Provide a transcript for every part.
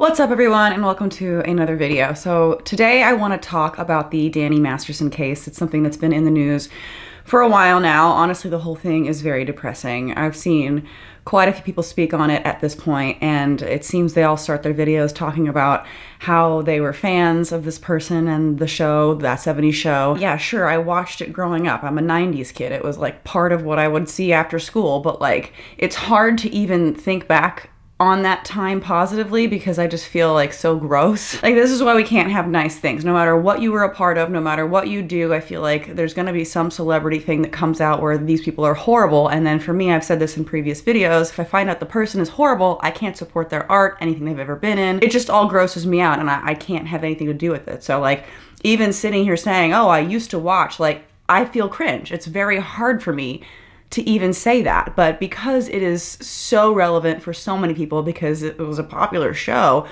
What's up everyone and welcome to another video. So today I want to talk about the Danny Masterson case. It's something that's been in the news for a while now. Honestly, the whole thing is very depressing. I've seen quite a few people speak on it at this point, and it seems they all start their videos talking about how they were fans of this person and the show, That 70s Show. Yeah, sure, I watched it growing up. I'm a 90s kid. It was like part of what I would see after school, but like it's hard to even think back on that time positively because I just feel like so gross. Like, this is why we can't have nice things. No matter what you were a part of, no matter what you do, I feel like there's gonna be some celebrity thing that comes out where these people are horrible. And then for me, I've said this in previous videos, if I find out the person is horrible, I can't support their art, anything they've ever been in. It just all grosses me out and I can't have anything to do with it. So like, even sitting here saying, oh, I used to watch, like, I feel cringe. It's very hard for me to even say that, but because it is so relevant for so many people, because it was a popular show,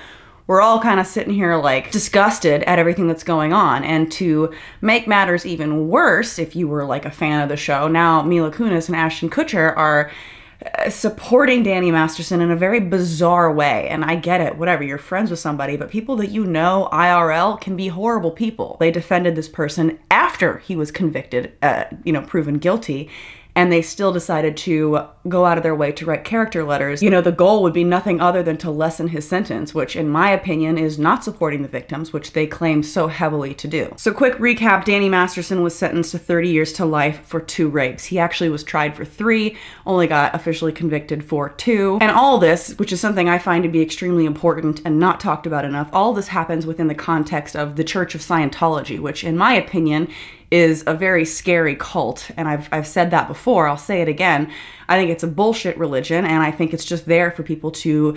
we're all kind of sitting here like disgusted at everything that's going on. And to make matters even worse, if you were like a fan of the show, now Mila Kunis and Ashton Kutcher are supporting Danny Masterson in a very bizarre way. And I get it, whatever, you're friends with somebody, but people that you know IRL can be horrible people. They defended this person after he was convicted, proven guilty, and they still decided to go out of their way to write character letters. You know, the goal would be nothing other than to lessen his sentence, which in my opinion is not supporting the victims, which they claim so heavily to do. So quick recap, Danny Masterson was sentenced to 30 years to life for 2 rapes. He actually was tried for 3, only got officially convicted for 2. And all this, which is something I find to be extremely important and not talked about enough, all this happens within the context of the Church of Scientology, which in my opinion is a very scary cult. And I've said that before, I'll say it again. I think it's a bullshit religion, and I think it's just there for people to,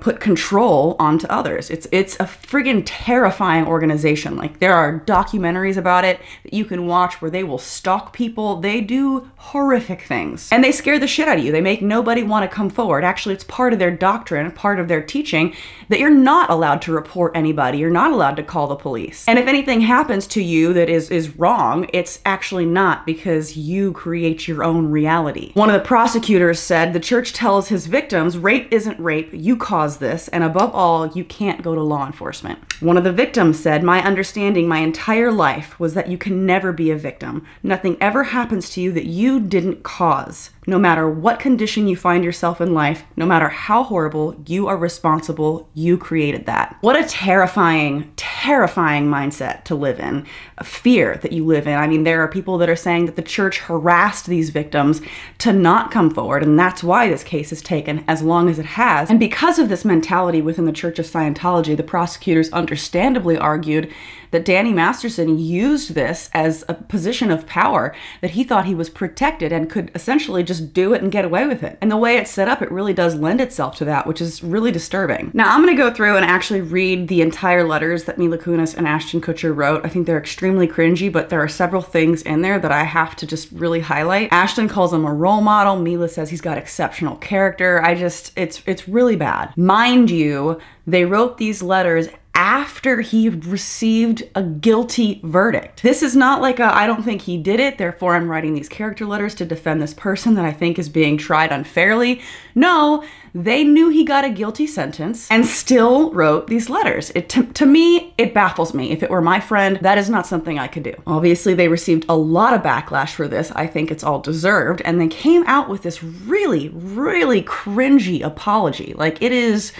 put control onto others. It's a friggin' terrifying organization. Like, there are documentaries about it that you can watch where they will stalk people. They do horrific things. And they scare the shit out of you. They make nobody want to come forward. Actually, it's part of their doctrine, part of their teaching, that you're not allowed to report anybody. You're not allowed to call the police. And if anything happens to you that is wrong, it's actually not, because you create your own reality. One of the prosecutors said the church tells his victims, rape isn't rape, you caused this, and above all, you can't go to law enforcement. One of the victims said, my understanding my entire life was that you can never be a victim. Nothing ever happens to you that you didn't cause. No matter what condition you find yourself in life, no matter how horrible, you are responsible. You created that. What a terrifying, terrifying mindset to live in. A fear that you live in. I mean, there are people that are saying that the church harassed these victims to not come forward, and that's why this case has taken as long as it has. And because of this mentality within the Church of Scientology, the prosecutors understandably argued that Danny Masterson used this as a position of power, that he thought he was protected and could essentially just do it and get away with it. And the way it's set up, it really does lend itself to that, which is really disturbing. Now, I'm gonna go through and actually read the entire letters that Mila Kunis and Ashton Kutcher wrote. I think they're extremely cringy, but there are several things in there that I have to just really highlight. Ashton calls him a role model. Mila says he's got exceptional character. It's really bad. Mind you, they wrote these letters after he received a guilty verdict. This is not like I don't think he did it, therefore I'm writing these character letters to defend this person that I think is being tried unfairly. No, they knew he got a guilty sentence and still wrote these letters. To me, it baffles me. If it were my friend, that is not something I could do. Obviously, they received a lot of backlash for this. I think it's all deserved. And they came out with this really, really cringy apology. Like, it is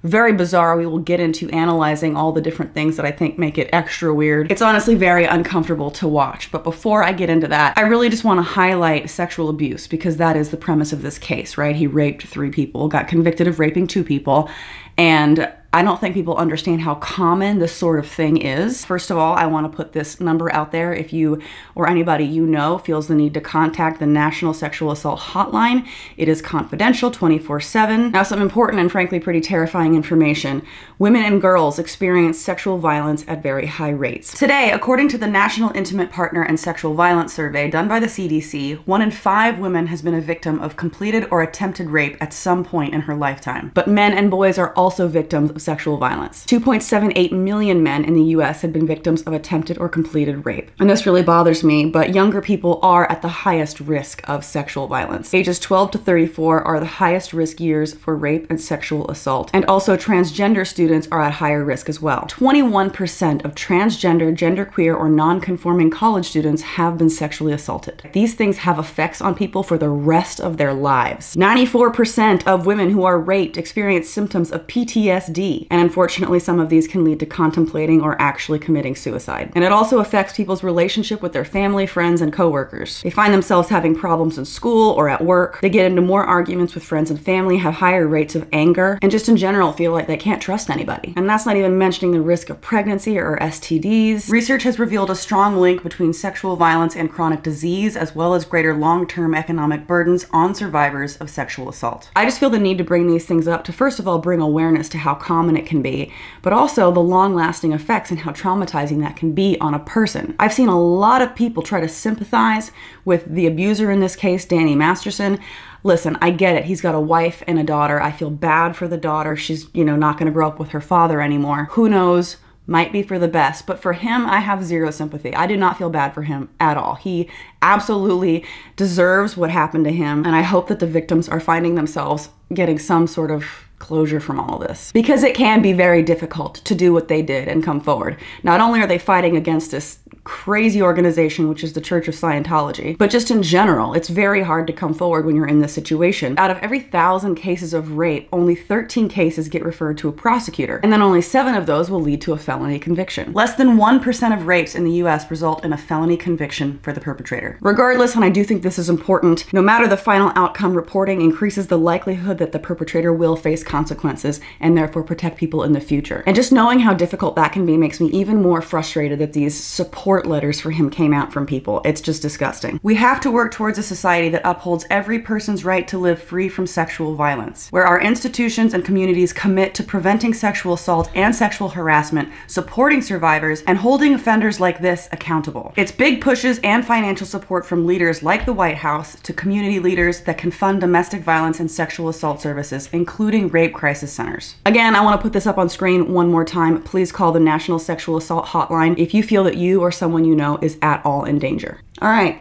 very bizarre. We will get into analyzing all the different things that I think make it extra weird. It's honestly very uncomfortable to watch. But before I get into that, I really just want to highlight sexual abuse, because that is the premise of this case, right? He raped 3 people, got convicted of raping 2 people, and I don't think people understand how common this sort of thing is. First of all, I want to put this number out there. If you or anybody you know feels the need to contact the National Sexual Assault Hotline, it is confidential 24/7. Now, some important and frankly pretty terrifying information. Women and girls experience sexual violence at very high rates. Today, according to the National Intimate Partner and Sexual Violence Survey done by the CDC, 1 in 5 women has been a victim of completed or attempted rape at some point in her lifetime. But men and boys are also victims of sexual violence. 2.78 million men in the US had been victims of attempted or completed rape. And this really bothers me, but younger people are at the highest risk of sexual violence. Ages 12 to 34 are the highest risk years for rape and sexual assault. And also transgender students are at higher risk as well. 21% of transgender, genderqueer, or non-conforming college students have been sexually assaulted. These things have effects on people for the rest of their lives. 94% of women who are raped experience symptoms of PTSD, and unfortunately some of these can lead to contemplating or actually committing suicide. And it also affects people's relationship with their family, friends, and coworkers. They find themselves having problems in school or at work. They get into more arguments with friends and family, have higher rates of anger, and just in general feel like they can't trust anybody. And that's not even mentioning the risk of pregnancy or STDs. Research has revealed a strong link between sexual violence and chronic disease, as well as greater long-term economic burdens on survivors of sexual assault. I just feel the need to bring these things up to, first of all, bring awareness to how common it can be, but also the long-lasting effects and how traumatizing that can be on a person. I've seen a lot of people try to sympathize with the abuser in this case, Danny Masterson. Listen, I get it. He's got a wife and a daughter. I feel bad for the daughter. She's, not going to grow up with her father anymore. Who knows? Might be for the best, but for him, I have zero sympathy. I do not feel bad for him at all. He absolutely deserves what happened to him, and I hope that the victims are finding themselves getting some sort of closure from all of this. Because it can be very difficult to do what they did and come forward. Not only are they fighting against this crazy organization, which is the Church of Scientology, but just in general, it's very hard to come forward when you're in this situation. Out of every 1,000 cases of rape, only 13 cases get referred to a prosecutor, and then only 7 of those will lead to a felony conviction. Less than 1% of rapes in the US result in a felony conviction for the perpetrator. Regardless, and I do think this is important, no matter the final outcome, reporting increases the likelihood that the perpetrator will face consequences and therefore protect people in the future. And just knowing how difficult that can be makes me even more frustrated that these support letters for him came out from people. It's just disgusting. We have to work towards a society that upholds every person's right to live free from sexual violence, where our institutions and communities commit to preventing sexual assault and sexual harassment, supporting survivors, and holding offenders like this accountable. It's big pushes and financial support from leaders like the White House to community leaders that can fund domestic violence and sexual assault services, including rape crisis centers. Again, I want to put this up on screen one more time. Please call the National Sexual Assault Hotline if you feel that you or someone you know is at all in danger. All right,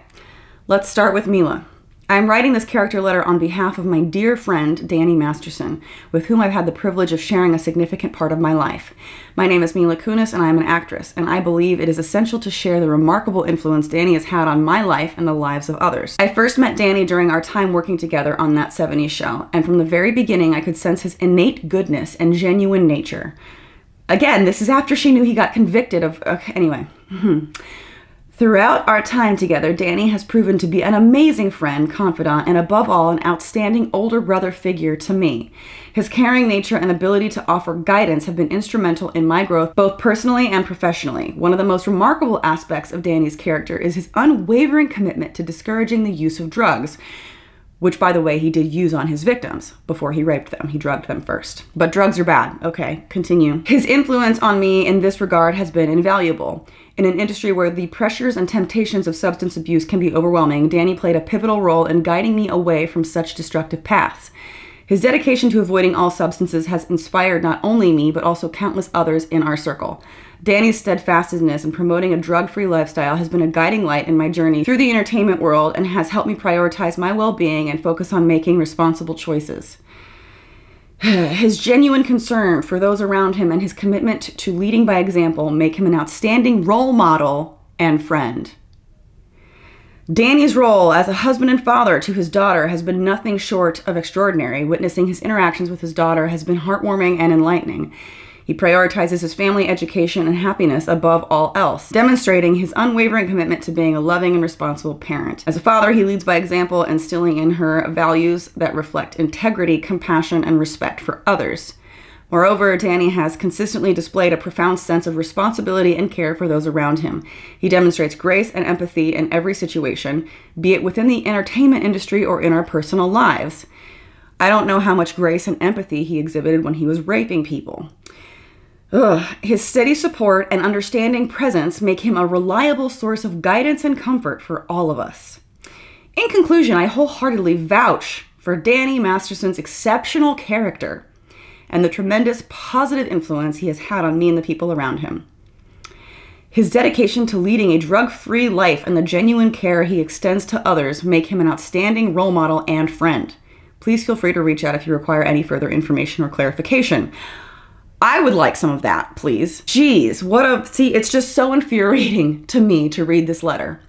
let's start with Mila. I'm writing this character letter on behalf of my dear friend, Danny Masterson, with whom I've had the privilege of sharing a significant part of my life. My name is Mila Kunis, and I am an actress, and I believe it is essential to share the remarkable influence Danny has had on my life and the lives of others. I first met Danny during our time working together on That 70s Show, and from the very beginning, I could sense his innate goodness and genuine nature. Again, this is after she knew he got convicted of, anyway. Throughout our time together, Danny has proven to be an amazing friend, confidant, and above all, an outstanding older brother figure to me. His caring nature and ability to offer guidance have been instrumental in my growth, both personally and professionally. One of the most remarkable aspects of Danny's character is his unwavering commitment to discouraging the use of drugs, which, by the way, he did use on his victims before he raped them. He drugged them first. But drugs are bad. Okay, continue. His influence on me in this regard has been invaluable. In an industry where the pressures and temptations of substance abuse can be overwhelming, Danny played a pivotal role in guiding me away from such destructive paths. His dedication to avoiding all substances has inspired not only me, but also countless others in our circle. Danny's steadfastness in promoting a drug-free lifestyle has been a guiding light in my journey through the entertainment world and has helped me prioritize my well-being and focus on making responsible choices. His genuine concern for those around him and his commitment to leading by example make him an outstanding role model and friend. Danny's role as a husband and father to his daughter has been nothing short of extraordinary. Witnessing his interactions with his daughter has been heartwarming and enlightening. He prioritizes his family, education, and happiness above all else, demonstrating his unwavering commitment to being a loving and responsible parent. As a father, he leads by example, instilling in her values that reflect integrity, compassion, and respect for others. Moreover, Danny has consistently displayed a profound sense of responsibility and care for those around him. He demonstrates grace and empathy in every situation, be it within the entertainment industry or in our personal lives. I don't know how much grace and empathy he exhibited when he was raping people. His steady support and understanding presence make him a reliable source of guidance and comfort for all of us. In conclusion, I wholeheartedly vouch for Danny Masterson's exceptional character and the tremendous positive influence he has had on me and the people around him. His dedication to leading a drug-free life and the genuine care he extends to others make him an outstanding role model and friend. Please feel free to reach out if you require any further information or clarification. I would like some of that, please. Jeez, see, it's just so infuriating to me to read this letter.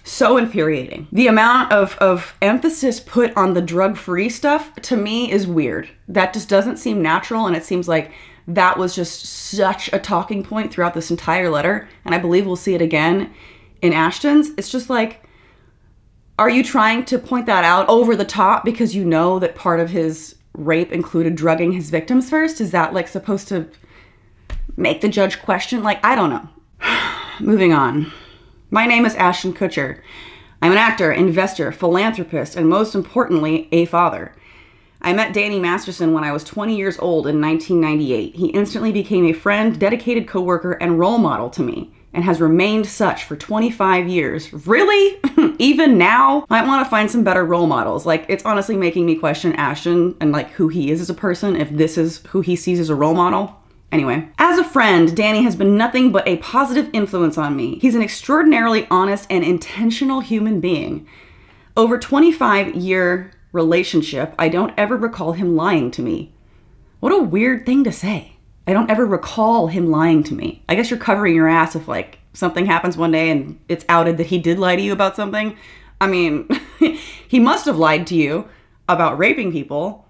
So infuriating. The amount of emphasis put on the drug-free stuff, to me, is weird. That just doesn't seem natural, and it seems like that was just such a talking point throughout this entire letter, and I believe we'll see it again in Ashton's. It's just like, are you trying to point that out over the top because you know that part of his rape included drugging his victims first? Is that like supposed to make the judge question? Like, I don't know. Moving on. My name is Ashton Kutcher. I'm an actor, investor, philanthropist, and most importantly, a father. I met Danny Masterson when I was 20 years old in 1998. He instantly became a friend, dedicated coworker, and role model to me, and has remained such for 25 years. Really? Even now? I want to find some better role models. Like, it's honestly making me question Ashton and like who he is as a person, if this is who he sees as a role model. Anyway, as a friend, Danny has been nothing but a positive influence on me. He's an extraordinarily honest and intentional human being. Over 25-year relationship, I don't ever recall him lying to me. What a weird thing to say. I don't ever recall him lying to me. I guess you're covering your ass if like something happens one day and it's outed that he did lie to you about something. I mean, he must have lied to you about raping people,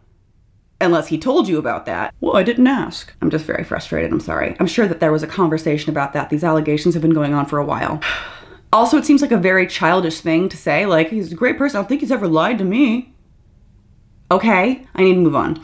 unless he told you about that. Well, I didn't ask. I'm just very frustrated, I'm sorry. I'm sure that there was a conversation about that. These allegations have been going on for a while. Also, it seems like a very childish thing to say, like, he's a great person, I don't think he's ever lied to me. Okay, I need to move on.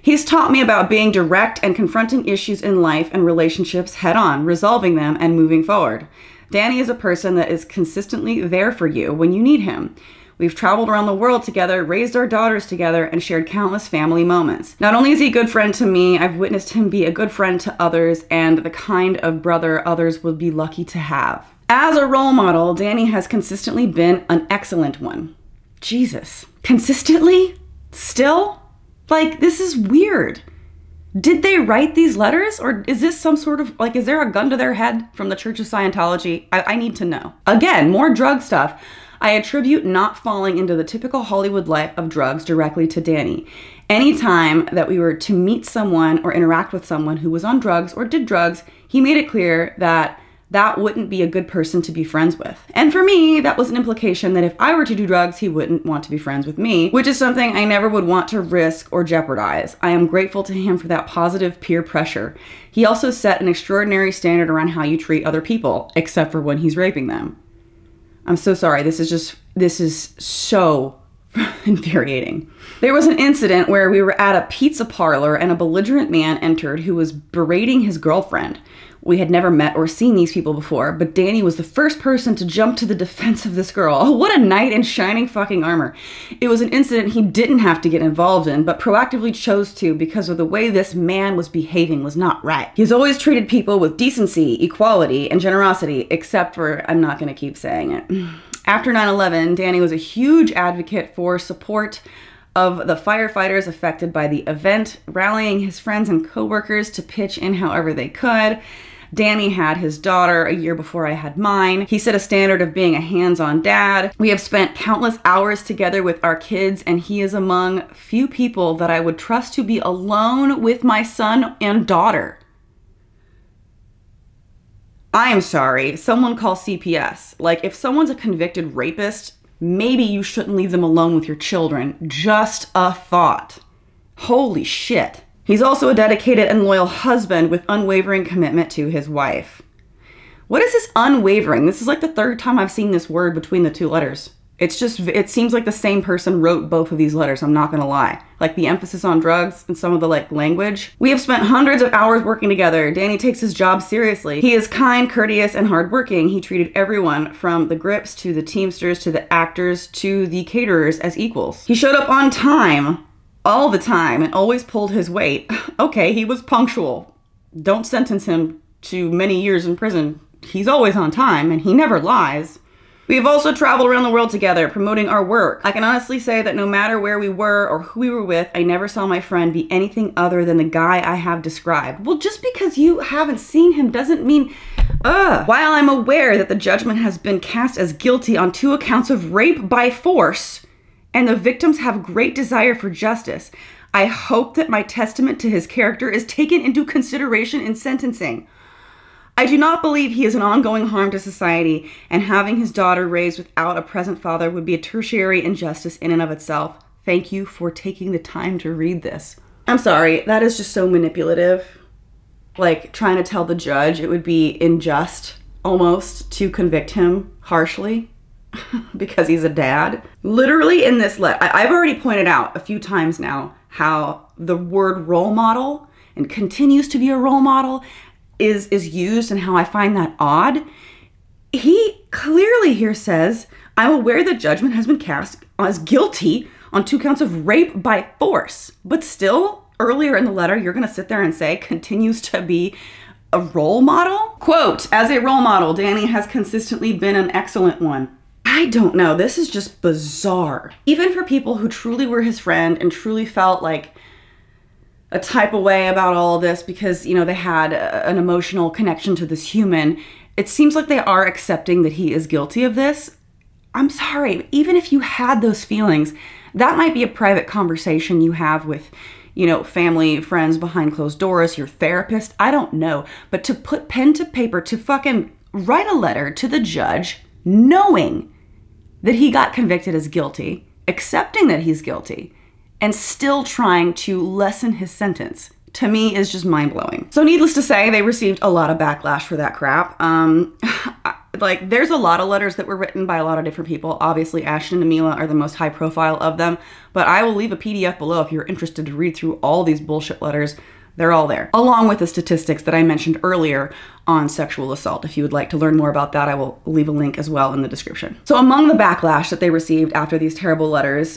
He's taught me about being direct and confronting issues in life and relationships head on, resolving them and moving forward. Danny is a person that is consistently there for you when you need him. We've traveled around the world together, raised our daughters together, and shared countless family moments. Not only is he a good friend to me, I've witnessed him be a good friend to others and the kind of brother others would be lucky to have. As a role model, Danny has consistently been an excellent one. Jesus. Consistently? Still? Like, this is weird. Did they write these letters? Or is this some sort of, like, is there a gun to their head from the Church of Scientology? I need to know. Again, more drug stuff. I attribute not falling into the typical Hollywood life of drugs directly to Danny. Anytime that we were to meet someone or interact with someone who was on drugs or did drugs, he made it clear that that wouldn't be a good person to be friends with. And for me, that was an implication that if I were to do drugs, he wouldn't want to be friends with me, which is something I never would want to risk or jeopardize. I am grateful to him for that positive peer pressure. He also set an extraordinary standard around how you treat other people, except for when he's raping them. I'm so sorry, this is so infuriating. There was an incident where we were at a pizza parlor and a belligerent man entered who was berating his girlfriend. We had never met or seen these people before, but Danny was the first person to jump to the defense of this girl. Oh, what a knight in shining fucking armor. It was an incident he didn't have to get involved in, but proactively chose to because of the way this man was behaving was not right. He's always treated people with decency, equality, and generosity, except for, I'm not gonna keep saying it. After 9/11, Danny was a huge advocate for support of the firefighters affected by the event, rallying his friends and coworkers to pitch in however they could. Danny had his daughter a year before I had mine. He set a standard of being a hands-on dad. We have spent countless hours together with our kids, and he is among few people that I would trust to be alone with my son and daughter. I am sorry, someone call CPS. Like, if someone's a convicted rapist, maybe you shouldn't leave them alone with your children. Just a thought. Holy shit. He's also a dedicated and loyal husband with unwavering commitment to his wife. What is this unwavering? This is like the third time I've seen this word between the two letters. It seems like the same person wrote both of these letters, I'm not gonna lie. Like the emphasis on drugs and some of the language. We have spent hundreds of hours working together. Danny takes his job seriously. He is kind, courteous, and hardworking. He treated everyone from the grips to the teamsters to the actors to the caterers as equals. He showed up on time, all the time, and always pulled his weight. Okay, he was punctual. Don't sentence him to many years in prison. He's always on time and he never lies. We have also traveled around the world together, promoting our work. I can honestly say that no matter where we were or who we were with, I never saw my friend be anything other than the guy I have described. Well, just because you haven't seen him doesn't mean, While I'm aware that the judgment has been cast as guilty on 2 accounts of rape by force, and the victims have great desire for justice, I hope that my testament to his character is taken into consideration in sentencing. I do not believe he is an ongoing harm to society, and having his daughter raised without a present father would be a tertiary injustice in and of itself. Thank you for taking the time to read this. I'm sorry, that is just so manipulative. Like, trying to tell the judge it would be unjust, almost, to convict him harshly because he's a dad. Literally in this letter, I've already pointed out a few times now how the word role model, and continues to be a role model, is used, and how I find that odd. He clearly here says, I'm aware that judgment has been cast as guilty on 2 counts of rape by force. But still, earlier in the letter, you're gonna sit there and say, continues to be a role model? Quote, as a role model, Danny has consistently been an excellent one. I don't know, this is just bizarre. Even for people who truly were his friend and truly felt like a type of way about all of this because, you know, they had an emotional connection to this human, it seems like they are accepting that he is guilty of this. I'm sorry, even if you had those feelings, that might be a private conversation you have with, you know, family, friends behind closed doors, your therapist, I don't know. But to put pen to paper, to fucking write a letter to the judge, knowing that he got convicted as guilty, accepting that he's guilty, and still trying to lessen his sentence, to me is just mind-blowing. So needless to say, they received a lot of backlash for that crap. Like, there's a lot of letters that were written by a lot of different people. Obviously, Ashton and Mila are the most high profile of them, but I will leave a PDF below if you're interested to read through all these bullshit letters. They're all there, along with the statistics that I mentioned earlier on sexual assault. If you would like to learn more about that, I will leave a link as well in the description. So among the backlash that they received after these terrible letters,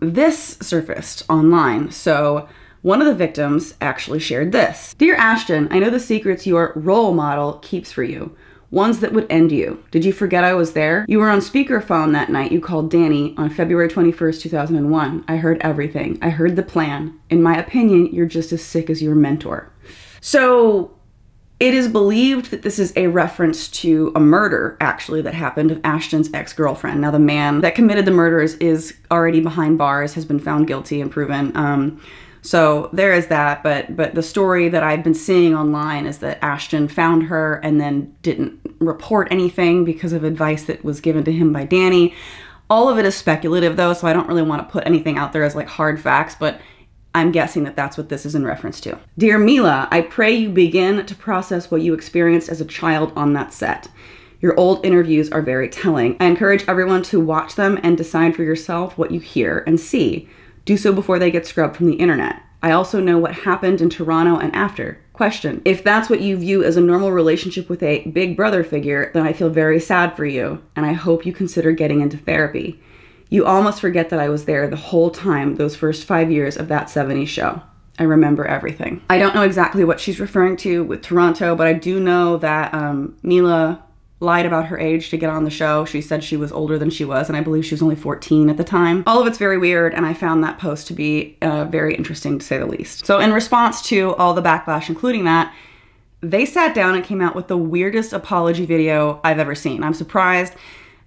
this surfaced online. So one of the victims actually shared this. Dear Ashton, I know the secrets your role model keeps for you. Ones that would end you. Did you forget I was there? You were on speakerphone that night you called Danny on February 21st, 2001. I heard everything. I heard the plan. In my opinion, you're just as sick as your mentor. So it is believed that this is a reference to a murder, actually, that happened of Ashton's ex-girlfriend. Now, the man that committed the murders is already behind bars, has been found guilty and proven. So there is that, but the story that I've been seeing online is that Ashton found her and then didn't report anything because of advice that was given to him by Danny. All of it is speculative though, so I don't really want to put anything out there as like hard facts, but I'm guessing that that's what this is in reference to. Dear Mila, I pray you begin to process what you experienced as a child on that set. Your old interviews are very telling. I encourage everyone to watch them and decide for yourself what you hear and see. Do so before they get scrubbed from the internet. I also know what happened in Toronto and after. Question, if that's what you view as a normal relationship with a big brother figure, then I feel very sad for you, and I hope you consider getting into therapy. You almost forget that I was there the whole time, those first 5 years of that 70s show. I remember everything. I don't know exactly what she's referring to with Toronto, but I do know that Mila lied about her age to get on the show. She said she was older than she was, and I believe she was only 14 at the time. All of it's very weird, and I found that post to be very interesting, to say the least. So in response to all the backlash, including that, they sat down and came out with the weirdest apology video I've ever seen. I'm surprised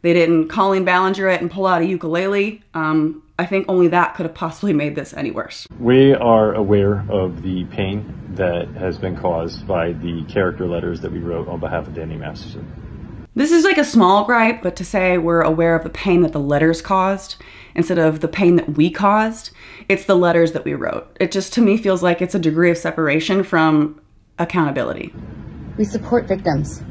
they didn't Colleen Ballinger it and pull out a ukulele. I think only that could have possibly made this any worse. We are aware of the pain that has been caused by the character letters that we wrote on behalf of Danny Masterson. This is like a small gripe, but to say we're aware of the pain that the letters caused instead of the pain that we caused, it's the letters that we wrote. It just, to me, feels like it's a degree of separation from accountability. We support victims.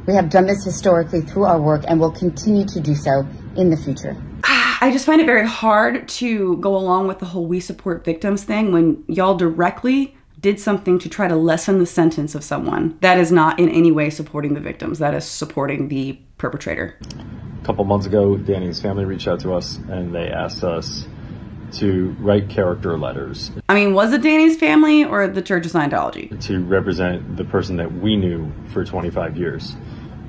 We have done this historically through our work and will continue to do so in the future. I just find it very hard to go along with the whole we support victims thing when y'all directly did something to try to lessen the sentence of someone. That is not in any way supporting the victims. That is supporting the perpetrator. A couple months ago, Danny's family reached out to us and they asked us to write character letters. I mean, was it Danny's family or the Church of Scientology? To represent the person that we knew for 25 years.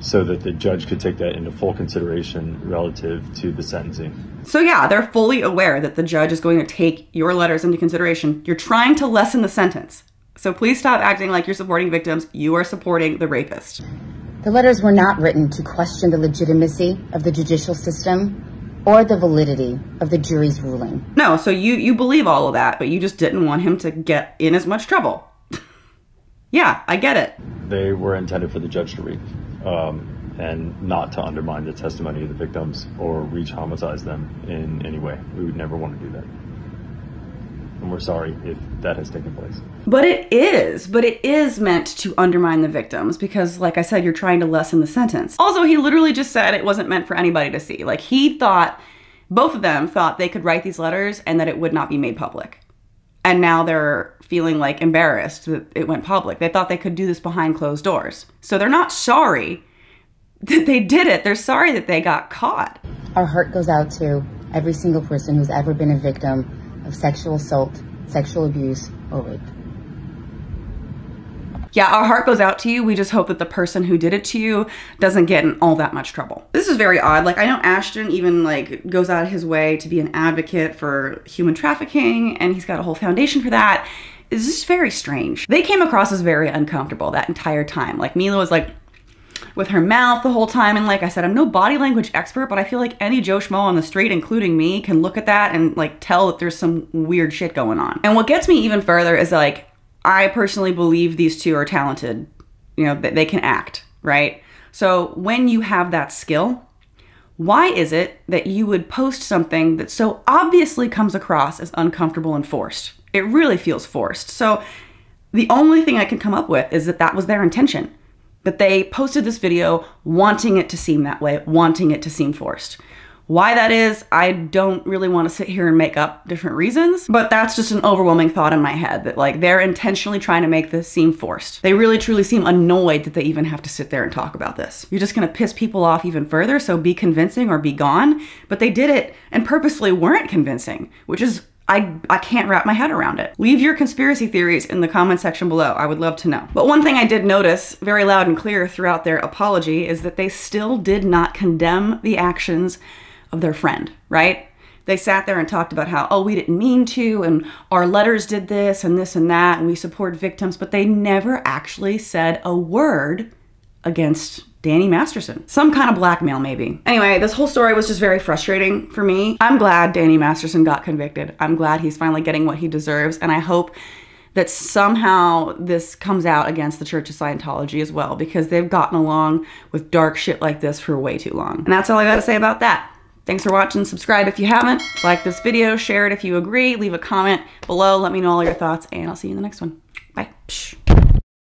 so that the judge could take that into full consideration relative to the sentencing. So yeah, they're fully aware that the judge is going to take your letters into consideration. You're trying to lessen the sentence. So please stop acting like you're supporting victims. You are supporting the rapist. The letters were not written to question the legitimacy of the judicial system or the validity of the jury's ruling. No, so you believe all of that, but you just didn't want him to get in as much trouble. Yeah, I get it. They were intended for the judge to read, and not to undermine the testimony of the victims or re-traumatize them in any way. We would never want to do that. And we're sorry if that has taken place. But it is meant to undermine the victims because, like I said, you're trying to lessen the sentence. Also, he literally just said it wasn't meant for anybody to see. Like, he thought, both of them thought they could write these letters and that it would not be made public. And now they're feeling like embarrassed that it went public. They thought they could do this behind closed doors. So they're not sorry that they did it. They're sorry that they got caught. Our heart goes out to every single person who's ever been a victim of sexual assault, sexual abuse, or rape. Yeah, our heart goes out to you. We just hope that the person who did it to you doesn't get in all that much trouble. This is very odd. Like, I know Ashton even like goes out of his way to be an advocate for human trafficking, and he's got a whole foundation for that. It's just very strange. They came across as very uncomfortable that entire time. Like, Mila was like with her mouth the whole time, and like I said, I'm no body language expert, but I feel like any Joe Schmo on the street, including me, can look at that and like tell that there's some weird shit going on. And what gets me even further is like, I personally believe these two are talented, you know, that they can act, right? So when you have that skill, why is it that you would post something that so obviously comes across as uncomfortable and forced? It really feels forced. So the only thing I can come up with is that that was their intention, that they posted this video wanting it to seem that way, wanting it to seem forced. Why that is, I don't really want to sit here and make up different reasons, but that's just an overwhelming thought in my head that like they're intentionally trying to make this seem forced. They really truly seem annoyed that they even have to sit there and talk about this. You're just gonna piss people off even further, so be convincing or be gone. But they did it and purposely weren't convincing, which is, I can't wrap my head around it. Leave your conspiracy theories in the comment section below. I would love to know. But one thing I did notice very loud and clear throughout their apology is that they still did not condemn the actions of their friend, right? They sat there and talked about how, oh, we didn't mean to, and our letters did this and that, and we support victims, but they never actually said a word against Danny Masterson. Some kind of blackmail, maybe. Anyway, this whole story was just very frustrating for me. I'm glad Danny Masterson got convicted. I'm glad he's finally getting what he deserves, and I hope that somehow this comes out against the Church of Scientology as well, because they've gotten along with dark shit like this for way too long. And that's all I gotta say about that. Thanks for watching. Subscribe if you haven't. Like this video, share it if you agree, leave a comment below, let me know all your thoughts, and I'll see you in the next one. Bye. Psh.